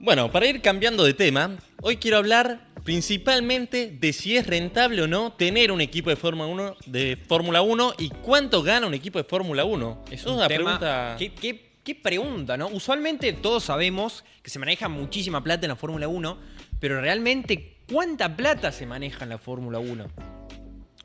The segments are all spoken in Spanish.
Bueno, para ir cambiando de tema, hoy quiero hablar principalmente de si es rentable o no tener un equipo de Fórmula 1 y cuánto gana un equipo de Fórmula 1. Es Eso un una tema. pregunta. ¿Qué pregunta, no? Usualmente todos sabemos que se maneja muchísima plata en la Fórmula 1, pero realmente, ¿cuánta plata se maneja en la Fórmula 1?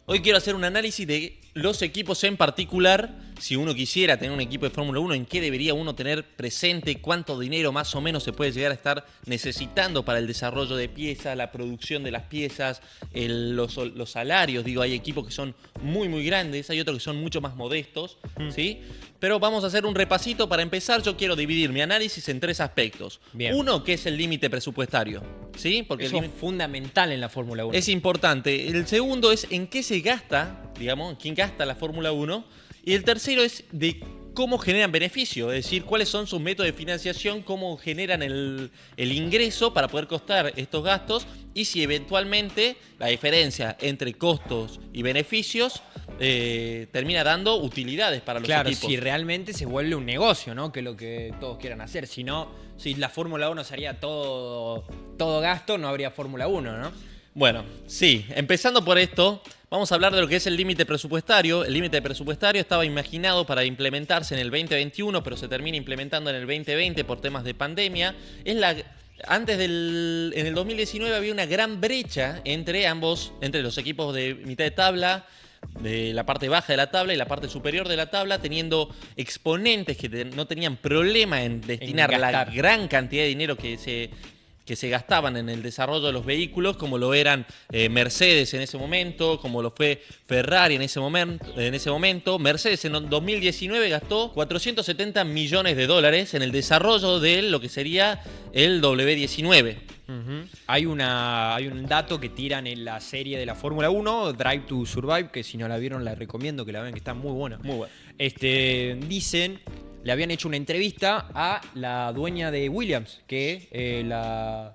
Hoy quiero hacer un análisis de los equipos en particular. Si uno quisiera tener un equipo de Fórmula 1, ¿en qué debería uno tener presente? ¿Cuánto dinero más o menos se puede llegar a estar necesitando para el desarrollo de piezas, la producción de las piezas, los salarios? Digo, hay equipos que son muy, muy grandes, hay otros que son mucho más modestos, ¿sí? Pero vamos a hacer un repasito. Para empezar, yo quiero dividir mi análisis en tres aspectos. Bien. Uno, que es el límite presupuestario, ¿sí? Porque Eso es fundamental en la Fórmula 1. es importante. El segundo es en qué se gasta, digamos, en quién gasta la Fórmula 1. Y el tercero es de cómo generan beneficio, es decir, cuáles son sus métodos de financiación, cómo generan el ingreso para poder costar estos gastos y si eventualmente la diferencia entre costos y beneficios termina dando utilidades para los Claro, equipos. si realmente se vuelve un negocio, ¿no? Que es lo que todos quieran hacer. Si no, si la Fórmula 1 sería todo gasto, no habría Fórmula 1, ¿no? Bueno, sí, empezando por esto, vamos a hablar de lo que es el límite presupuestario. El límite presupuestario estaba imaginado para implementarse en el 2021, pero se termina implementando en el 2020 por temas de pandemia. En el 2019 había una gran brecha entre los equipos de mitad de tabla, de la parte baja de la tabla y la parte superior de la tabla, teniendo exponentes que no tenían problema en destinar la gastar. gran cantidad de dinero que se gastaban en el desarrollo de los vehículos, como lo eran Mercedes en ese momento, como lo fue Ferrari en ese momento. Mercedes en 2019 gastó 470 millones de dólares en el desarrollo de lo que sería el W19. Hay un dato que tiran en la serie de la Fórmula 1, Drive to Survive, que si no la vieron la recomiendo que la vean, que está muy buena. Muy bueno. Le habían hecho una entrevista a la dueña de Williams, que la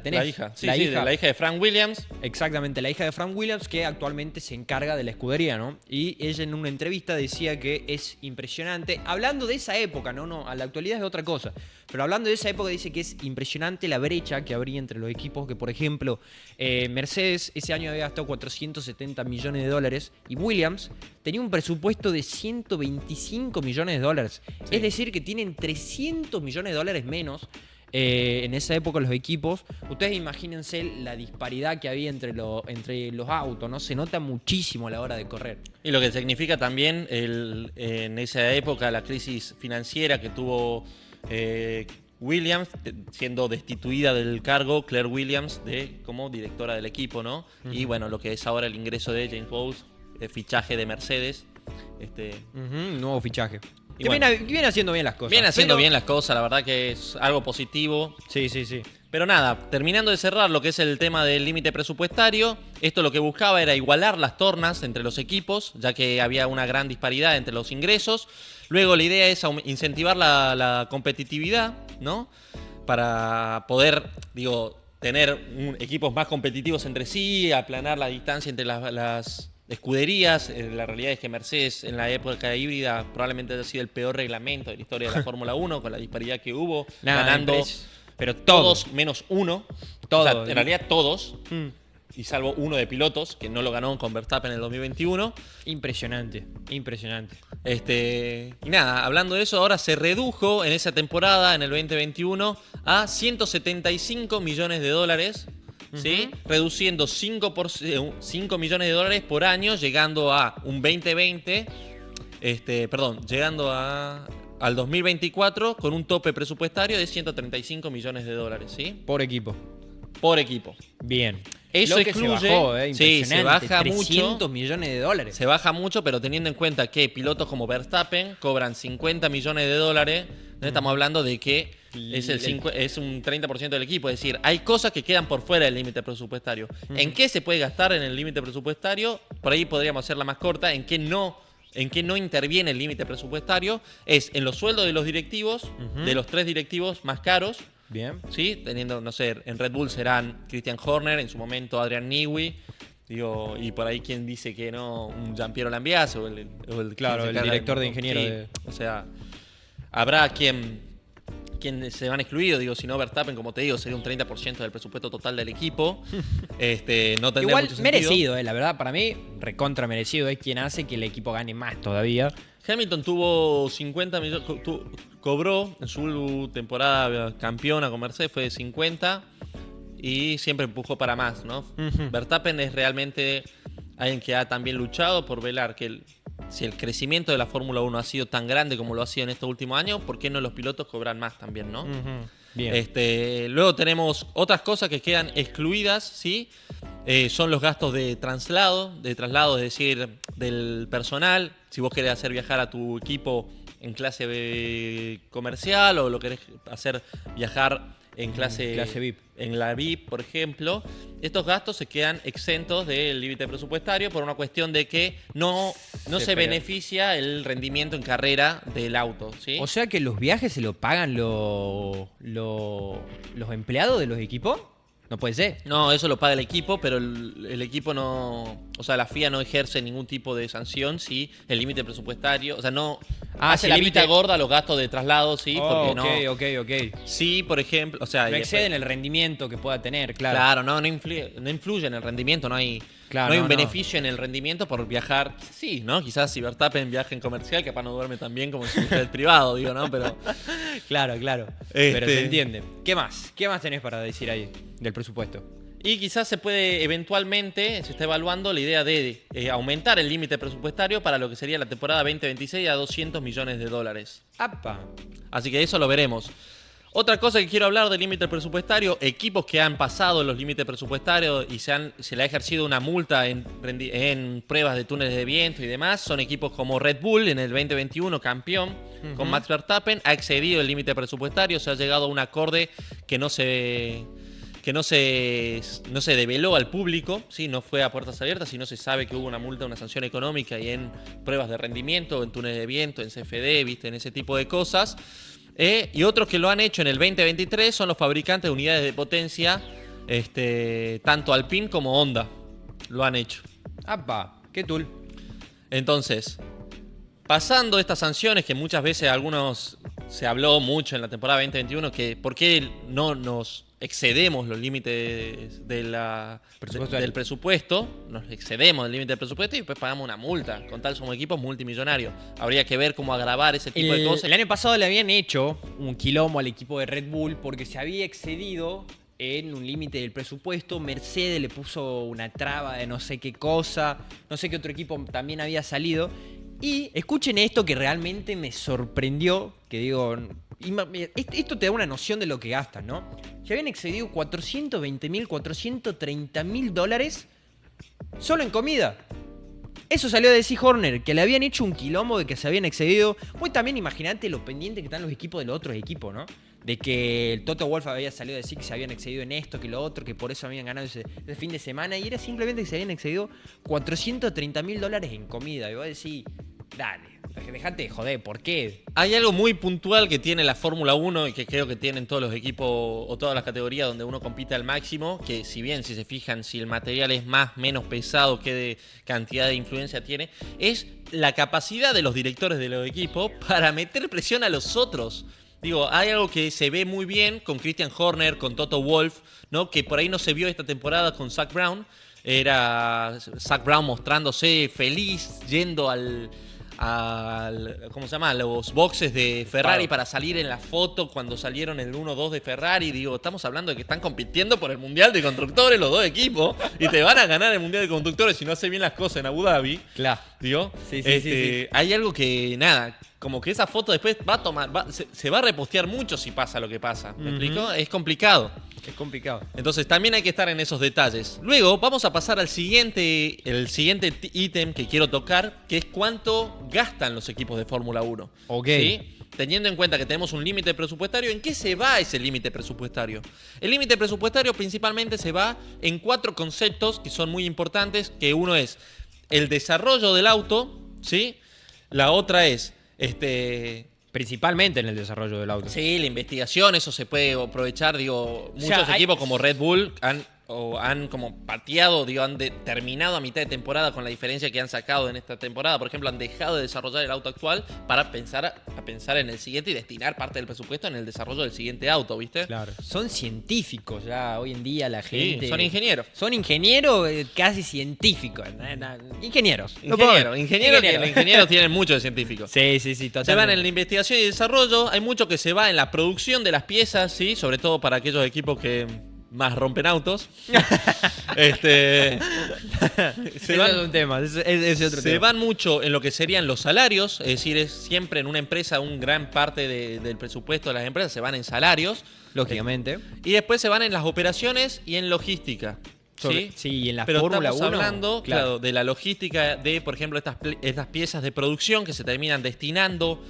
tenés. La hija, la hija de Frank Williams. Exactamente, la hija de Frank Williams, que actualmente se encarga de la escudería, ¿no? Y ella en una entrevista decía que es impresionante, hablando de esa época, no, a la actualidad es otra cosa, pero hablando de esa época dice que es impresionante la brecha que habría entre los equipos, que por ejemplo, Mercedes ese año había gastado 470 millones de dólares y Williams tenía un presupuesto de 125 millones de dólares. Sí. Es decir, que tienen 300 millones de dólares menos. En esa época los equipos, ustedes imagínense la disparidad que había entre los autos, ¿no? Se nota muchísimo a la hora de correr. Y lo que significa también en esa época la crisis financiera que tuvo Williams, siendo destituida del cargo Claire Williams como directora del equipo, ¿no? Y bueno, lo que es ahora el ingreso de James Bowles, fichaje de Mercedes. Nuevo fichaje. Y Que bueno, viene haciendo bien las cosas. viene haciendo Pero- bien las cosas, la verdad que es algo positivo. Sí. Pero nada, terminando de cerrar lo que es el tema del límite presupuestario, esto lo que buscaba era igualar las tornas entre los equipos, ya que había una gran disparidad entre los ingresos. Luego la idea es incentivar la competitividad, ¿no? Para poder, tener equipos más competitivos entre sí, aplanar la distancia entre las escuderías. La realidad es que Mercedes en la época híbrida probablemente haya sido el peor reglamento de la historia de la Fórmula 1, con la disparidad que hubo, ganando pero todos menos uno. Todo. O sea, en realidad todos, Mm. y salvo uno de pilotos, que no lo ganó con Verstappen en el 2021. Impresionante. Y nada, hablando de eso, ahora se redujo en esa temporada, en el 2021, a 175 millones de dólares. ¿Sí? Reduciendo 5 millones de dólares por año, llegando a un 2020, llegando al 2024 con un tope presupuestario de 135 millones de dólares, ¿sí? Por equipo. Por equipo. Bien. Eso Lo que excluye, se bajó, sí, se impresionante. baja 300 mucho. millones de dólares. Se baja mucho, pero teniendo en cuenta que pilotos como Verstappen cobran 50 millones de dólares, no estamos hablando de que es un 30% del equipo. Es decir, hay cosas que quedan por fuera del límite presupuestario. ¿En qué se puede gastar en el límite presupuestario? Por ahí podríamos hacerla más corta. ¿En qué no interviene el límite presupuestario? Es en los sueldos de los directivos, de los 3 directivos más caros. Bien. ¿Sí? Teniendo, no sé, en Red Bull serán Christian Horner, en su momento Adrian Newey. Y por ahí quien dice que no, un Giampiero Lambiase o el Claro, quien se el encarga director de ingenieros. O sea, habrá quien quién se van excluidos. Digo, si no, Verstappen, como te digo, sería un 30% del presupuesto total del equipo. No tendría Igual mucho sentido. merecido, la verdad, para mí, recontra merecido. Es quien hace que el equipo gane más todavía. Hamilton tuvo 50 millones, cobró en su temporada campeona con Mercedes, fue de 50 y siempre empujó para más, ¿no? Verstappen es realmente alguien que ha también luchado por velar que si el crecimiento de la Fórmula 1 ha sido tan grande como lo ha sido en estos últimos años, ¿por qué no los pilotos cobran más también, no? Bien. Luego tenemos otras cosas que quedan excluidas, ¿sí? Son los gastos de traslado, es decir, del personal. Si vos querés hacer viajar a tu equipo en clase comercial o lo querés hacer viajar en clase VIP. En la VIP, por ejemplo, estos gastos se quedan exentos del límite presupuestario por una cuestión de que no se beneficia el rendimiento en carrera del auto, ¿sí? O sea que los viajes se lo pagan los empleados de los equipos. No puede ser. No, eso lo paga el equipo, pero el equipo no... O sea, la FIA no ejerce ningún tipo de sanción si el límite presupuestario... O sea, no hace si la el vista límite- gorda los gastos de traslado, sí, porque no... Ok. Sí, por ejemplo... O sea, No y después- exceden el rendimiento que pueda tener, claro. Claro, no influye en el rendimiento, no hay Claro, un no. beneficio en el rendimiento por viajar. Sí, ¿no? Quizás si Verstappen viaja en comercial, capaz no duerme tan bien como si fuera el privado, digo, ¿no? Pero... Claro. Pero se entiende. ¿Qué más? ¿Qué más tenés para decir ahí del presupuesto? Y quizás se puede eventualmente, se está evaluando la idea de aumentar el límite presupuestario para lo que sería la temporada 2026 a $200 millones. ¡Apa! Así que eso lo veremos. Otra cosa que quiero hablar del límite presupuestario, equipos que han pasado los límites presupuestarios y se le ha ejercido una multa en pruebas de túneles de viento y demás, son equipos como Red Bull en el 2021, campeón, con Max Verstappen, ha excedido el límite presupuestario, se ha llegado a un acorde que no se develó al público, ¿sí? No fue a puertas abiertas, sino se sabe que hubo una multa, una sanción económica y en pruebas de rendimiento, en túneles de viento, en CFD, ¿viste? En ese tipo de cosas. Y otros que lo han hecho en el 2023 son los fabricantes de unidades de potencia, tanto Alpine como Honda lo han hecho. ¡Apa! ¡Qué tool! Entonces, pasando estas sanciones que muchas veces algunos se habló mucho en la temporada 2021, que por qué no nos excedemos los límites del presupuesto, nos excedemos del límite del presupuesto y después pagamos una multa. Con tal somos equipos multimillonarios. Habría que ver cómo agravar ese tipo de cosas. El año pasado le habían hecho un quilombo al equipo de Red Bull porque se había excedido en un límite del presupuesto. Mercedes le puso una traba de no sé qué cosa. No sé qué otro equipo también había salido. Y escuchen esto que realmente me sorprendió. Que digo, esto te da una noción de lo que gastan, ¿no? Se habían excedido $420.000, $430.000 solo en comida. Eso salió de decir Horner, que le habían hecho un quilombo de que se habían excedido. Pues también imagínate lo pendiente que están los equipos de los otros equipos, ¿no? De que el Toto Wolff había salido a decir que se habían excedido en esto, que lo otro, que por eso habían ganado ese fin de semana. Y era simplemente que se habían excedido $430.000 en comida. Y vos decís, dale, dejate de joder, ¿por qué? Hay algo muy puntual que tiene la Fórmula 1 y que creo que tienen todos los equipos o todas las categorías donde uno compite al máximo, que si bien, si se fijan, si el material es más menos pesado, qué de cantidad de influencia tiene, es la capacidad de los directores de los equipos para meter presión a los otros. Digo, hay algo que se ve muy bien con Christian Horner, con Toto Wolff, ¿no? Que por ahí no se vio esta temporada con Zak Brown. Era Zak Brown mostrándose feliz, yendo ¿cómo se llama? Los boxes de Ferrari para salir en la foto cuando salieron el 1-2 de Ferrari. Digo, estamos hablando de que están compitiendo por el Mundial de Constructores los dos equipos y te van a ganar el Mundial de Constructores si no haces bien las cosas en Abu Dhabi. Claro. Digo, Sí. hay algo que, nada, como que esa foto después va a tomar, se va a repostear mucho si pasa lo que pasa. ¿Me explico? Es complicado. Es complicado. Entonces también hay que estar en esos detalles. Luego vamos a pasar al siguiente ítem que quiero tocar, que es cuánto gastan los equipos de Fórmula 1. Ok. ¿Sí? Teniendo en cuenta que tenemos un límite presupuestario, ¿en qué se va ese límite presupuestario? El límite presupuestario principalmente se va en 4 conceptos que son muy importantes, que uno es el desarrollo del auto, ¿sí? La otra es Principalmente en el desarrollo del auto. sí, la investigación, eso se puede aprovechar. Digo, muchos sea, equipos como Red Bull han o han como pateado, digo, han terminado a mitad de temporada con la diferencia que han sacado en esta temporada. Por ejemplo, han dejado de desarrollar el auto actual para pensar en el siguiente y destinar parte del presupuesto en el desarrollo del siguiente auto, ¿viste? Claro. Son científicos ya hoy en día la Sí, gente. son ingenieros. Son ingenieros casi científicos. Ingenieros. Ingenieros que los ingenieros tienen mucho de científicos. Sí, totalmente. Se van en la investigación y desarrollo. Hay mucho que se va en la producción de las piezas, ¿sí? Sobre todo para aquellos equipos que más rompen autos. Ese es un tema. Ese es otro Se tema. van mucho en lo que serían los salarios. Es decir, es siempre en una empresa, un gran parte del presupuesto de las empresas se van en salarios. Lógicamente. Y después se van en las operaciones y en logística. ¿Sí? Sí, y en la Pero Fórmula estamos 1. hablando, claro, de la logística de, por ejemplo, estas piezas de producción que se terminan destinando,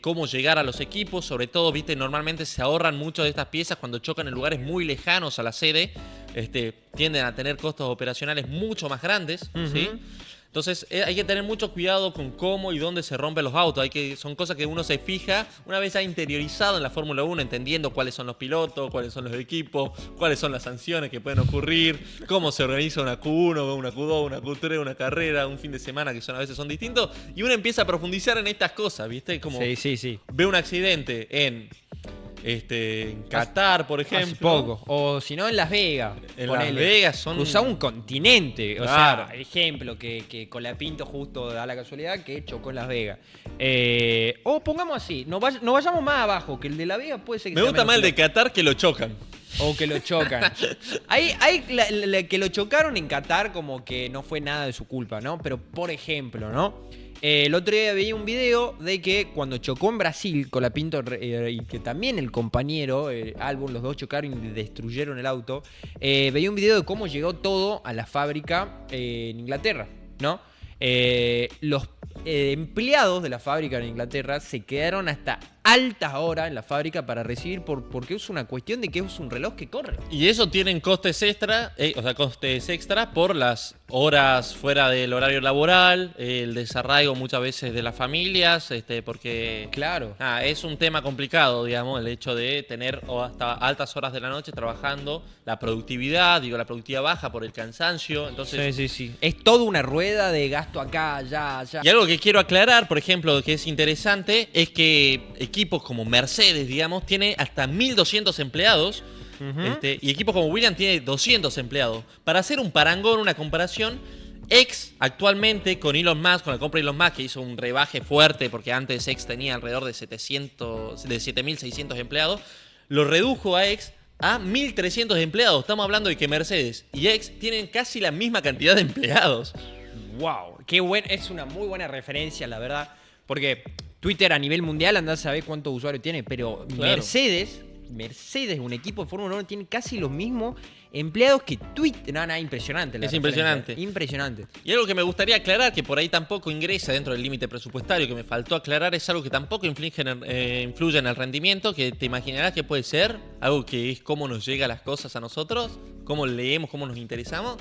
cómo llegar a los equipos. Sobre todo, viste, normalmente se ahorran mucho de estas piezas cuando chocan en lugares muy lejanos a la sede. Tienden a tener costos operacionales mucho más grandes, ¿sí? Entonces hay que tener mucho cuidado con cómo y dónde se rompen los autos. Son cosas que uno se fija una vez ya interiorizado en la Fórmula 1, entendiendo cuáles son los pilotos, cuáles son los equipos, cuáles son las sanciones que pueden ocurrir, cómo se organiza una Q1, una Q2, una Q3, una carrera, un fin de semana que a veces son distintos. Y uno empieza a profundizar en estas cosas, ¿viste? Como Sí. ve un accidente en Qatar, por ejemplo. Hace poco. O si no, en Las Vegas. En Las Vegas son... Cruzar un continente. Claro. O sea, ejemplo, que Colapinto justo da la casualidad que chocó en Las Vegas. O pongamos así, no vayamos más abajo, que el de Las Vegas puede ser que Me sea gusta más el menos de Qatar que lo chocan. o que lo chocan. Hay que lo chocaron en Qatar como que no fue nada de su culpa, ¿no? Pero, por ejemplo, ¿no? El otro día veía un video de que cuando chocó en Brasil Colapinto y que también el compañero Albon, los dos chocaron y destruyeron el auto. Veía un video de cómo llegó todo a la fábrica en Inglaterra, ¿no? Los empleados de la fábrica en Inglaterra se quedaron hasta altas horas en la fábrica para recibir porque es una cuestión de que es un reloj que corre. Y eso tienen costes extra por las horas fuera del horario laboral, el desarraigo muchas veces de las familias, porque Claro. es un tema complicado, digamos, el hecho de tener hasta altas horas de la noche trabajando, la productividad baja por el cansancio, entonces... Sí. Es toda una rueda de gasto acá, allá. Y algo que quiero aclarar, por ejemplo, que es interesante, es que equipos como Mercedes, digamos, tiene hasta 1.200 empleados. Y equipos como Williams tiene 200 empleados. Para hacer un parangón, una comparación, actualmente con Elon Musk, con la compra de Elon Musk, que hizo un rebaje fuerte, porque antes tenía alrededor de 7.600 empleados, lo redujo a 1.300 empleados. Estamos hablando de que Mercedes y tienen casi la misma cantidad de empleados. Wow, qué bueno, es una muy buena referencia, la verdad, porque Twitter a nivel mundial anda a saber cuántos usuarios tiene, pero Claro. Mercedes, un equipo de Fórmula 1, tiene casi los mismos empleados que Twitter. No, impresionante. Es impresionante. Impresionante. Y algo que me gustaría aclarar, que por ahí tampoco ingresa dentro del límite presupuestario, que me faltó aclarar, es algo que tampoco influye en el rendimiento, que te imaginarás que puede ser, algo que es cómo nos llegan las cosas a nosotros, cómo leemos, cómo nos interesamos.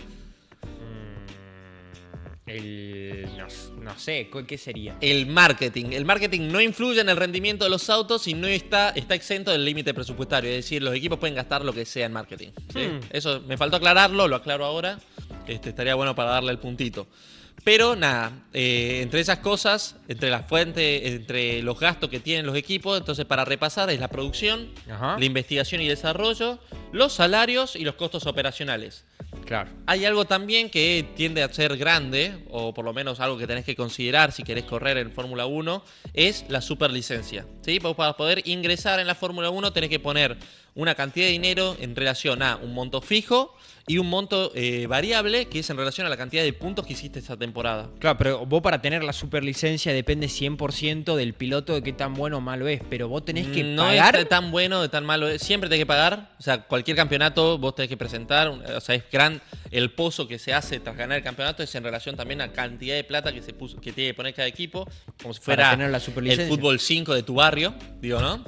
No sé, ¿qué sería? El marketing. El marketing no influye en el rendimiento de los autos y no está exento del límite presupuestario. Es decir, los equipos pueden gastar lo que sea en marketing. ¿Sí? Eso me faltó aclararlo, lo aclaro ahora. Estaría bueno para darle el puntito. Pero nada, entre esas cosas, entre las fuentes, entre los gastos que tienen los equipos, entonces para repasar es la producción, Ajá. la investigación y desarrollo, los salarios y los costos operacionales. Claro. Hay algo también que tiende a ser grande, o por lo menos algo que tenés que considerar si querés correr en Fórmula 1, es la superlicencia. ¿Sí? Para poder ingresar en la Fórmula 1 tenés que poner una cantidad de dinero en relación a un monto fijo y un monto variable, que es en relación a la cantidad de puntos que hiciste esa temporada. Claro, pero vos para tener la superlicencia depende 100% del piloto de qué tan bueno o malo es, pero vos tenés que No pagar. es de tan bueno, de tan malo. Siempre tenés que pagar. O sea, cualquier campeonato vos tenés que presentar. O sea, es gran el pozo que se hace tras ganar el campeonato. Es en relación también a la cantidad de plata que que tiene que poner cada equipo. Como si Para fuera tener la superlicencia. el fútbol 5 de tu barrio, digo, ¿no?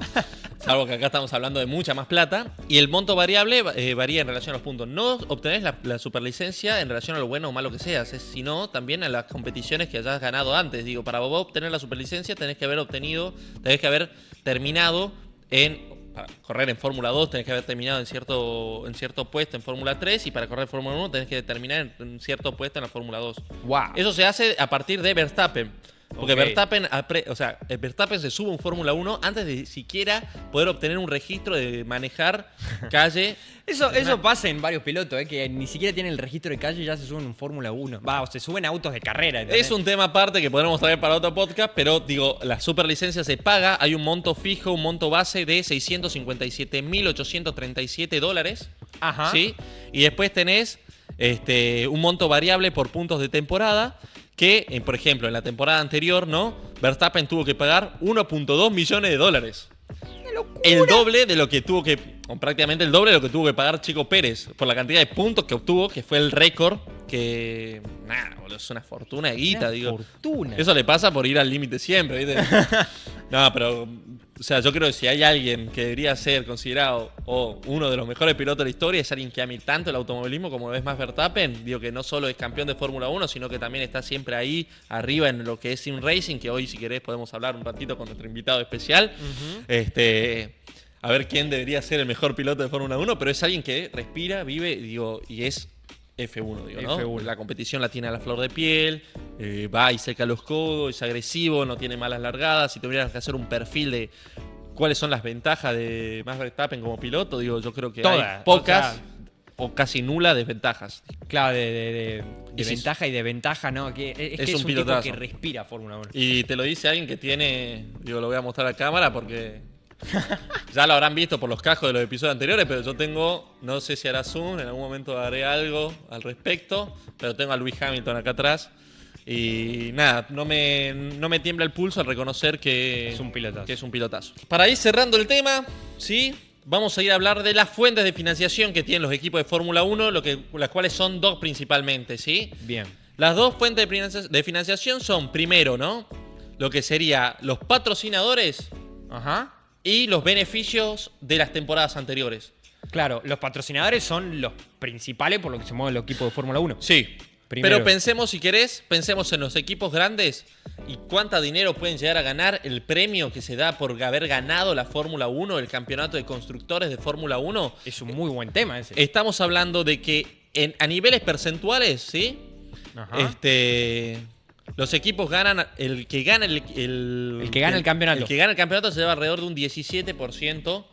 Salvo que acá estamos hablando de mucha más plata. Y el monto variable varía en relación a los puntos. No obtenés la superlicencia en relación a lo bueno o malo que seas, sino también a las competiciones que hayas ganado antes. Digo, para vos obtener la superlicencia tenés que haber terminado en para correr en Fórmula 2 tenés que haber terminado en cierto puesto en Fórmula 3 y para correr en Fórmula 1 tenés que terminar en cierto puesto en la Fórmula 2. Wow. Eso se hace a partir de Verstappen. Porque Ok. Verstappen se sube a un Fórmula 1 antes de siquiera poder obtener un registro de manejar calle. Eso pasa en varios pilotos, que ni siquiera tienen el registro de calle y ya se suben en Fórmula 1. O se suben a autos de carrera. ¿entendés? Es un tema aparte que podremos traer para otro podcast, pero digo, la superlicencia se paga, hay un monto fijo, un monto base de $657.837. Ajá. ¿Sí? Y después tenés un monto variable por puntos de temporada. Que, por ejemplo, en la temporada anterior, ¿no? Verstappen tuvo que pagar $1.2 millones. El doble de lo que tuvo que. O prácticamente el doble de lo que tuvo que pagar Chico Pérez. Por la cantidad de puntos que obtuvo, que fue el récord. Que. Nada, boludo, es una fortuna de guita, Una digo. fortuna. Eso le pasa por ir al límite siempre, ¿viste? No, pero. O sea, yo creo que si hay alguien que debería ser considerado uno de los mejores pilotos de la historia, es alguien que ame tanto el automovilismo como lo es Max Verstappen. Digo que no solo es campeón de Fórmula 1, sino que también está siempre ahí arriba en lo que es Sim Racing, que hoy, si querés, podemos hablar un ratito con nuestro invitado especial. A ver quién debería ser el mejor piloto de Fórmula 1, pero es alguien que respira, vive, digo, y es F1, digo, ¿no? F1. La competición la tiene a la flor de piel, va y seca los codos, es agresivo, no tiene malas largadas. Si tuvieras que hacer un perfil de cuáles son las ventajas de Max Verstappen como piloto, digo, yo creo que Todas, hay pocas o sea, o casi nulas desventajas. Claro, de Y si- ventaja y de ventaja, ¿no? Que Es es un un tipo pilotazo. que respira Fórmula 1. Y te lo dice alguien que tiene, digo, lo voy a mostrar a cámara porque ya lo habrán visto por los cascos de los episodios anteriores, pero yo tengo, no sé si hará zoom, en algún momento haré algo al respecto, pero tengo a Lewis Hamilton acá atrás. Y nada, no me tiembla el pulso al reconocer que Es un pilotazo. que es un pilotazo. Para ir cerrando el tema, ¿sí? Vamos a ir a hablar de las fuentes de financiación que tienen los equipos de Fórmula 1, las cuales son dos principalmente, ¿sí? Bien. Las dos fuentes de financiación son, primero, ¿no? Lo que sería los patrocinadores Ajá. y los beneficios de las temporadas anteriores. Claro, los patrocinadores son los principales por lo que se mueven los equipos de Fórmula 1. Sí. Primero. Pero pensemos, si querés, pensemos en los equipos grandes y cuánto dinero pueden llegar a ganar el premio que se da por haber ganado la Fórmula 1, el campeonato de constructores de Fórmula 1. Es un muy buen tema ese. Estamos hablando de que a niveles percentuales, ¿sí? Ajá. Los equipos ganan, el que gana el que gana el campeonato. El que gana el campeonato se lleva alrededor de un 17%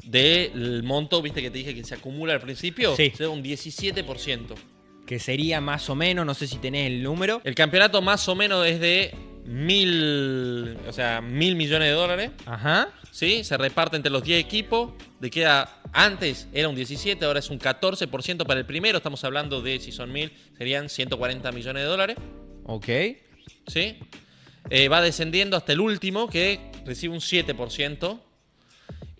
del monto, viste que te dije que se acumula al principio, Sí. se lleva un 17%. Que sería más o menos, no sé si tenés el número. El campeonato más o menos es de $1.000 millones de dólares. Ajá. ¿Sí? Se reparte entre los 10 equipos. Antes era un 17, ahora es un 14% para el primero. Estamos hablando de, si son 1.000, serían $140 millones de dólares. Ok. ¿Sí? Va descendiendo hasta el último, que recibe un 7%.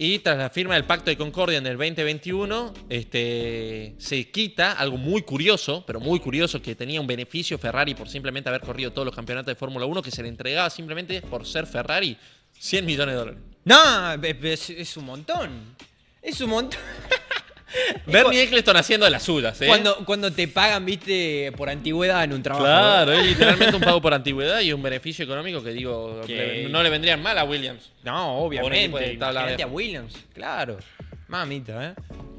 Y tras la firma del Pacto de Concordia en el 2021, se quita algo muy curioso, pero muy curioso, que tenía un beneficio Ferrari por simplemente haber corrido todos los campeonatos de Fórmula 1, que se le entregaba simplemente por ser Ferrari $100 millones. No, es un montón. Es un montón. Bernie Eccleston haciendo de las suyas, ¿eh? Cuando te pagan, viste, por antigüedad en un trabajo. Claro, es literalmente un pago por antigüedad y un beneficio económico que digo, Que- no le vendrían mal a Williams. No, O un equipo obviamente. de tabla Imagínate de- a Williams. Claro. Mamita, ¿eh?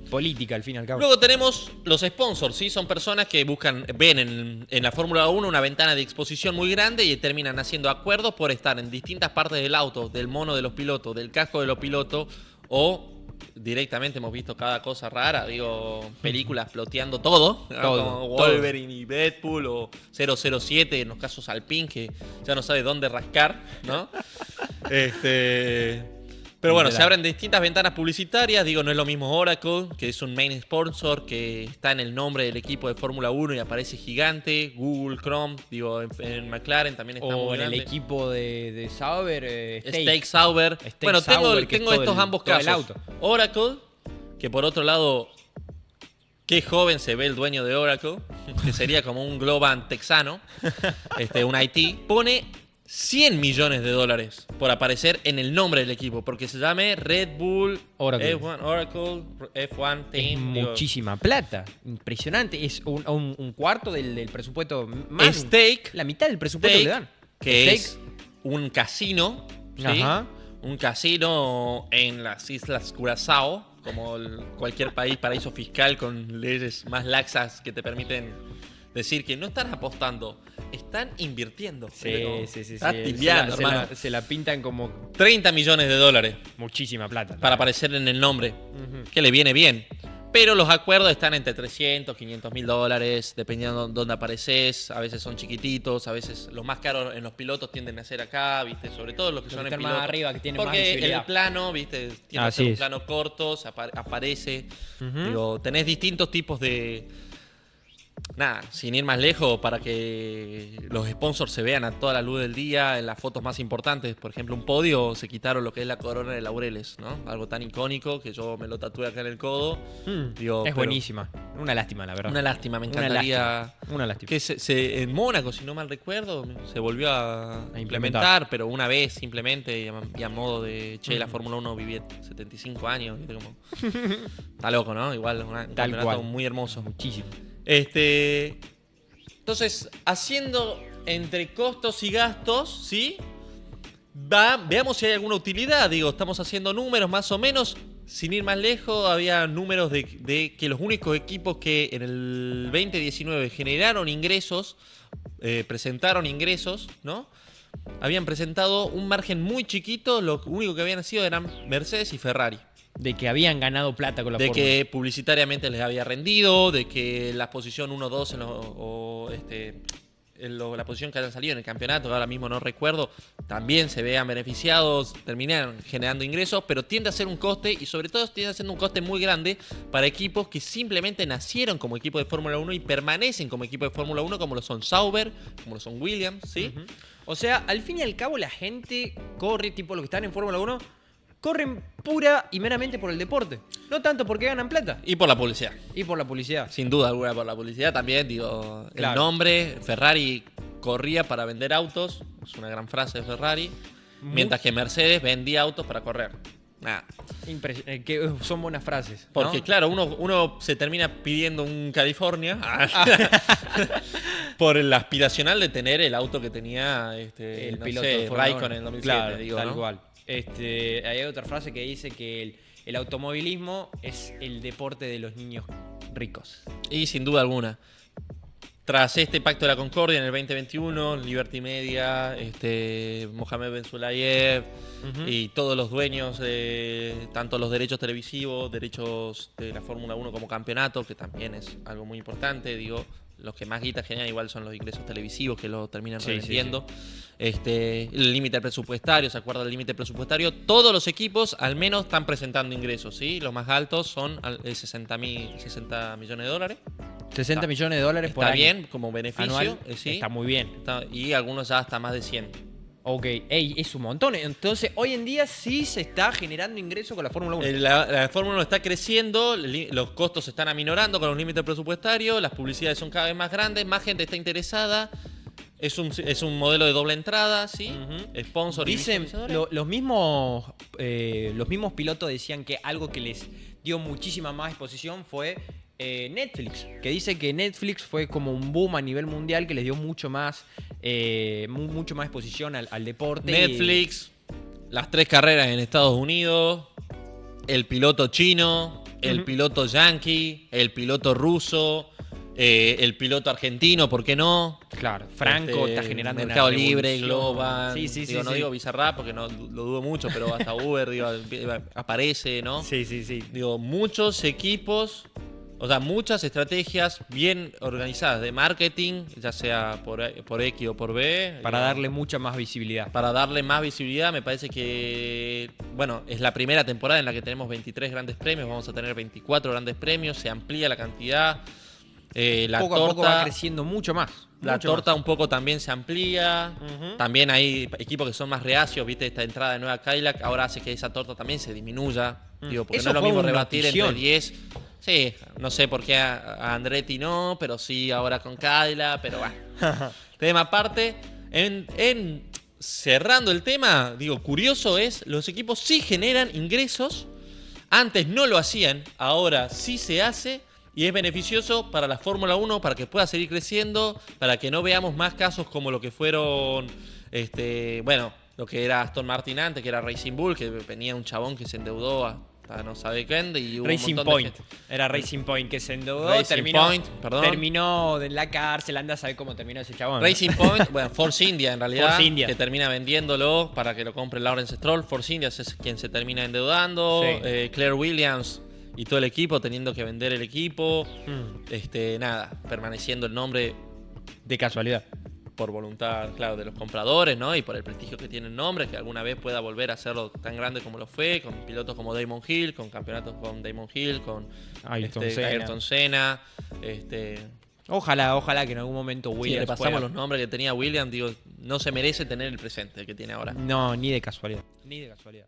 Política, al fin y al cabo. Luego tenemos los sponsors, ¿sí? Son personas que ven en la Fórmula 1 una ventana de exposición muy grande y terminan haciendo acuerdos por estar en distintas partes del auto, del mono de los pilotos, del casco de los pilotos, o directamente hemos visto cada cosa rara, digo, películas ploteando todo, ¿no? Todo, Como todo. Wolverine y Deadpool, o 007 en los casos Alpine, que ya no sabe dónde rascar, ¿no? Pero bueno, se Literal. abren distintas ventanas publicitarias. Digo, no es lo mismo Oracle, que es un main sponsor que está en el nombre del equipo de Fórmula 1 y aparece gigante. Google, Chrome, digo, en McLaren también está O muy en el grande. equipo de Sauber, Stake Sauber. Stake Bueno, Sauber, que es tengo todo estos el- ambos todo el casos. auto. Oracle, que por otro lado, qué joven se ve el dueño de Oracle, que sería como un Globan texano, un IT, pone $100 millones por aparecer en el nombre del equipo, porque se llame Red Bull Oracle. F1 Oracle, F1 Es Team. digo, muchísima plata. Impresionante. Es un cuarto del presupuesto. Más, Stake, la mitad del presupuesto Stake, que le dan. que Stake. es un casino, ¿sí? Ajá. un casino en las Islas Curazao, como cualquier país paraíso fiscal con leyes más laxas que te permiten decir que no están apostando, están invirtiendo. Sí. Estás timbiando, hermano. Se la pintan como 30 millones de dólares muchísima plata. para aparecer en el nombre, Ujú. que le viene bien. Pero los acuerdos están entre 300, 500 mil dólares, dependiendo de dónde apareces. A veces son chiquititos, a veces los más caros en los pilotos tienden a ser acá, ¿viste? Sobre todo los que Los son que en están más pilotos. arriba, que tienen más Porque visibilidad. el plano, ¿viste? Tiene que Así ser un es. plano corto, aparece. Ujú. Digo, tenés distintos tipos de... Nada, sin ir más lejos, para que los sponsors se vean a toda la luz del día en las fotos más importantes. Por ejemplo, un podio, se quitaron lo que es la corona de laureles, ¿no? Algo tan icónico que yo me lo tatué acá en el codo. Digo, Es pero buenísima. Una lástima, la verdad. Una lástima, me Una encantaría... Una lástima. Que en Mónaco, si no mal recuerdo, se volvió a A implementar. implementar, pero una vez simplemente y a modo de, che, la Ujú. Fórmula 1 viví 75 años, ¿viste? Como... Está loco, ¿no? Igual, un Tal campeonato cual. muy hermoso. Muchísimo. Entonces, haciendo entre costos y gastos, ¿sí? Veamos si hay alguna utilidad. Digo, estamos haciendo números más o menos. Sin ir más lejos, había números de que los únicos equipos que en el 2019 generaron ingresos, presentaron ingresos, ¿no? Habían presentado un margen muy chiquito. Lo único que habían sido eran Mercedes y Ferrari. De que habían ganado plata con la De fórmula. que publicitariamente les había rendido, de que la posición 1-2 la posición que hayan salido en el campeonato, ahora mismo no recuerdo, también se vean beneficiados, terminaron generando ingresos, pero tiende a ser un coste y sobre todo tiende a ser un coste muy grande para equipos que simplemente nacieron como equipo de Fórmula 1 y permanecen como equipo de Fórmula 1, como lo son Sauber, como lo son Williams, ¿sí? Ujú. O sea, al fin y al cabo la gente corre, tipo los que están en Fórmula 1, corren pura y meramente por el deporte. No tanto porque ganan plata. Y por la publicidad. Y por la publicidad. Sin duda alguna por la publicidad también, digo, Claro. el nombre, Ferrari corría para vender autos, es una gran frase de Ferrari, mientras que Mercedes vendía autos para correr. Nada. Que son buenas frases. ¿no? Porque claro, uno se termina pidiendo un California por el aspiracional de tener el auto que tenía el no piloto sé, de Fórmula Raikkonen 1. en el 2007, Claro, digo, tal ¿no? cual. Hay otra frase que dice que el automovilismo es el deporte de los niños ricos. Y sin duda alguna. Tras este pacto de la Concordia en el 2021, Liberty Media, Mohamed Ben Sulayem y todos los dueños de tanto los derechos televisivos, derechos de la Fórmula 1 como campeonato, que también es algo muy importante, digo, los que más guita generan igual son los ingresos televisivos que lo terminan Sí, revendiendo. El límite presupuestario, ¿se acuerda del límite presupuestario? Todos los equipos al menos están presentando ingresos, ¿sí? Los más altos son 60 millones de dólares. 60 millones de dólares por Está año. bien como beneficio, Anual. ¿sí? Está muy bien. Y algunos ya hasta más de 100. Ok, ey, es un montón. Entonces, hoy en día sí se está generando ingreso con la Fórmula 1. La Fórmula 1 está creciendo, los costos se están aminoranando con los límites presupuestarios, las publicidades son cada vez más grandes, más gente está interesada. Es un modelo de doble entrada, ¿sí? Sponsor y Dicen, visualizadores. los mismos pilotos decían que algo que les dio muchísima más exposición fue Netflix, que dice que Netflix fue como un boom a nivel mundial que les dio mucho más exposición al deporte. Netflix, las 3 carreras en Estados Unidos, el piloto chino, el piloto yankee, el piloto ruso, el piloto argentino, ¿por qué no? Claro, Franco está generando Mercado una Libre, revolución. Globan. Sí, Digo, no sí. digo Bizarrap porque no lo dudo mucho, pero hasta Uber digo, aparece, ¿no? Sí. Digo, muchos equipos, o sea, muchas estrategias bien organizadas de marketing, ya sea por X o por B. Para digo, darle mucha más visibilidad. para darle más visibilidad. Me parece que, bueno, es la primera temporada en la que tenemos 23 grandes premios, vamos a tener 24 grandes premios, se amplía la cantidad. La Poco a poco torta, va creciendo mucho más. la mucho torta más. un poco también se amplía. Ujú. También hay equipos que son más reacios, viste, esta entrada de nueva Cadillac ahora hace que esa torta también se disminuya. Digo, porque Eso no es lo fue mismo una rebatir notición. entre 10. Sí, no sé por qué a Andretti no, pero sí ahora con Cadillac, pero bueno. Tema aparte. Cerrando el tema, digo, curioso es, los equipos sí generan ingresos. Antes no lo hacían, ahora sí se hace. Y es beneficioso para la Fórmula 1, para que pueda seguir creciendo, para que no veamos más casos como lo que fueron, lo que era Aston Martin antes, que era Racing Bull, que venía un chabón que se endeudó hasta no sabe qué, y hubo Racing un montón Point. de gente. Era Racing Point que se endeudó, Racing Point, perdón. terminó en la cárcel, anda a saber cómo terminó ese chabón. Racing Point, bueno, Force India en realidad, Force India. que termina vendiéndolo para que lo compre Lawrence Stroll. Force India es quien se termina endeudando. Sí. Claire Williams y todo el equipo teniendo que vender el equipo. Mm. Nada, permaneciendo el nombre De casualidad. por voluntad, claro, de los compradores, ¿no? Y por el prestigio que tiene el nombre, que alguna vez pueda volver a hacerlo tan grande como lo fue, con pilotos como Damon Hill, con campeonatos con Damon Hill, con Ayrton Senna. Ojalá que en algún momento Sí, Williams le pasamos pueda. los nombres que tenía Williams, digo, no se merece tener el presente que tiene ahora. No, ni de casualidad. Ni de casualidad.